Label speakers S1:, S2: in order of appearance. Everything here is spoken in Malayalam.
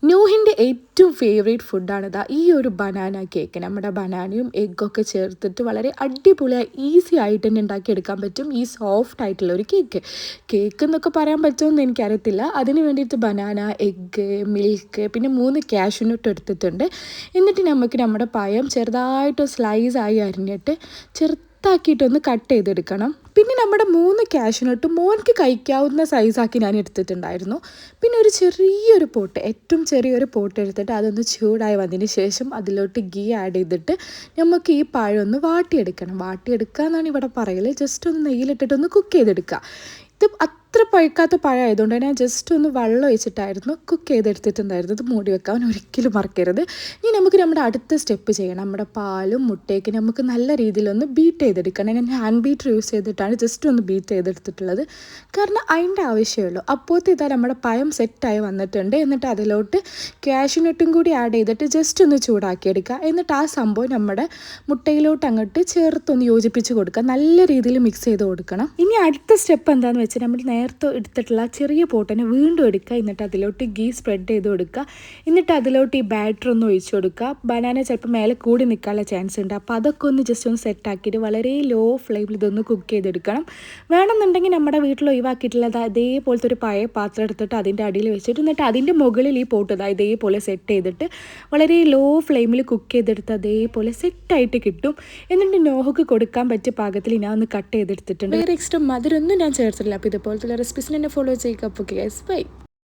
S1: നൂഹിൻ്റെ ഏറ്റവും ഫേവറേറ്റ് ഫുഡാണിതാ ഈ ഒരു ബനാന കേക്ക്. നമ്മുടെ ബനാനയും എഗ്ഗൊക്കെ ചേർത്തിട്ട് വളരെ അടിപൊളിയായി ഈസി ആയിട്ട് തന്നെ ഉണ്ടാക്കിയെടുക്കാൻ പറ്റും ഈ സോഫ്റ്റ് ആയിട്ടുള്ള ഒരു കേക്ക്. കേക്ക് എന്നൊക്കെ പറയാൻ പറ്റുമെന്ന് എനിക്കറിയത്തില്ല. അതിന് വേണ്ടിയിട്ട് ബനാന, എഗ്ഗ്, മിൽക്ക്, പിന്നെ 3 കാഷ്യൂനട്ട് എടുത്തിട്ടുണ്ട്. എന്നിട്ട് നമുക്ക് നമ്മുടെ പഴം ചെറുതായിട്ട് സ്ലൈസായി അരിഞ്ഞിട്ട് ചെറുതാക്കിയിട്ടൊന്ന് കട്ട് ചെയ്തെടുക്കണം. പിന്നെ നമ്മുടെ 3 കാഷ്യൂനട്ട് മോൻക്ക് കഴിക്കാവുന്ന സൈസാക്കി ഞാൻ എടുത്തിട്ടുണ്ടായിരുന്നു. പിന്നെ ഒരു ചെറിയൊരു പോട്ട്, ഏറ്റവും ചെറിയൊരു പോട്ട് എടുത്തിട്ട് അതൊന്ന് ചൂടായി വന്നതിന് ശേഷം അതിലോട്ട് ഗീ ആഡ് ചെയ്തിട്ട് നമുക്ക് ഈ പഴം ഒന്ന് വാട്ടിയെടുക്കണം. വാട്ടിയെടുക്കുക എന്നാണ് ഇവിടെ പറയൽ. ജസ്റ്റ് ഒന്ന് നെയ്യിലിട്ടിട്ടൊന്ന് കുക്ക് ചെയ്തെടുക്കുക. ഇത് അത്ര പഴുക്കാത്ത പഴമായതുകൊണ്ട് തന്നെ ജസ്റ്റ് ഒന്ന് വെള്ളം ഒഴിച്ചിട്ടായിരുന്നു കുക്ക് ചെയ്തെടുത്തിട്ടുണ്ടായിരുന്നു. ഇത് മൂടി വെക്കാൻ ഒരിക്കലും മറക്കരുത്. ഇനി നമുക്ക് നമ്മുടെ അടുത്ത സ്റ്റെപ്പ് ചെയ്യണം. നമ്മുടെ പാലും മുട്ടയൊക്കെ നമുക്ക് നല്ല രീതിയിലൊന്ന് ബീറ്റ് ചെയ്തെടുക്കണം. ഞാൻ ഹാൻഡ് ബീറ്റർ യൂസ് ചെയ്തിട്ടാണ് ജസ്റ്റ് ഒന്ന് ബീറ്റ് ചെയ്തെടുത്തിട്ടുള്ളത്. കാരണം അതിൻ്റെ ആവശ്യമുള്ളൂ. അപ്പോഴത്തെ ഇതാ നമ്മുടെ പഴം സെറ്റായി വന്നിട്ടുണ്ട്. എന്നിട്ട് അതിലോട്ട് കാഷ്യൂനട്ടും കൂടി ആഡ് ചെയ്തിട്ട് ജസ്റ്റ് ഒന്ന് ചൂടാക്കിയെടുക്കുക. എന്നിട്ട് ആ സംഭവം നമ്മുടെ മുട്ടയിലോട്ട് അങ്ങോട്ട് ചേർത്തൊന്ന് യോജിപ്പിച്ച് കൊടുക്കുക. നല്ല രീതിയിൽ മിക്സ് ചെയ്ത് കൊടുക്കണം. ഇനി അടുത്ത സ്റ്റെപ്പ് എന്താണെന്ന് വെച്ചാൽ നമ്മൾ നേരത്തെ എടുത്തിട്ടുള്ള ചെറിയ പോട്ടിനെ വീണ്ടും എടുക്കുക. എന്നിട്ട് അതിലോട്ട് ഗീ സ്പ്രെഡ് ചെയ്ത് കൊടുക്കുക. എന്നിട്ട് അതിലോട്ട് ഈ ബാറ്റർ ഒന്ന് ഒഴിച്ചു കൊടുക്കുക. ബനാന ചിലപ്പോൾ മേലെ കൂടി നിൽക്കാനുള്ള ചാൻസ് ഉണ്ട്. അപ്പോൾ അതൊക്കെ ഒന്ന് ജസ്റ്റ് ഒന്ന് സെറ്റാക്കിയിട്ട് വളരെ ലോ ഫ്ലെയിമിൽ ഇതൊന്ന് കുക്ക് ചെയ്തെടുക്കണം. വേണമെന്നുണ്ടെങ്കിൽ നമ്മുടെ വീട്ടിൽ ഒഴിവാക്കിയിട്ടുള്ളത് അതേപോലത്തെ ഒരു പഴയ പാത്രം എടുത്തിട്ട് അതിൻ്റെ അടിയിൽ വെച്ചിട്ട് എന്നിട്ട് അതിൻ്റെ മുകളിൽ ഈ പോട്ട് ഇതേപോലെ സെറ്റ് ചെയ്തിട്ട് വളരെ ലോ ഫ്ലെയിമിൽ കുക്ക് ചെയ്തെടുത്ത് അതേപോലെ സെറ്റായിട്ട് കിട്ടും. എന്നിട്ട് നോഹക്ക് കൊടുക്കാൻ പറ്റിയ പാകത്തിൽ ഞാൻ ഒന്ന് കട്ട് ചെയ്തെടുത്തിട്ടുണ്ട്. വേറെ എക്സ്ട്രാ മധുരമൊന്നും ഞാൻ ചേർത്തില്ല. അപ്പോൾ ഇതുപോലത്തെ റെസിപ്പീസിനെ എന്നെ ഫോളോ ചെയ്യുക. അപ്പോൾ ഗൈസ് ബൈ.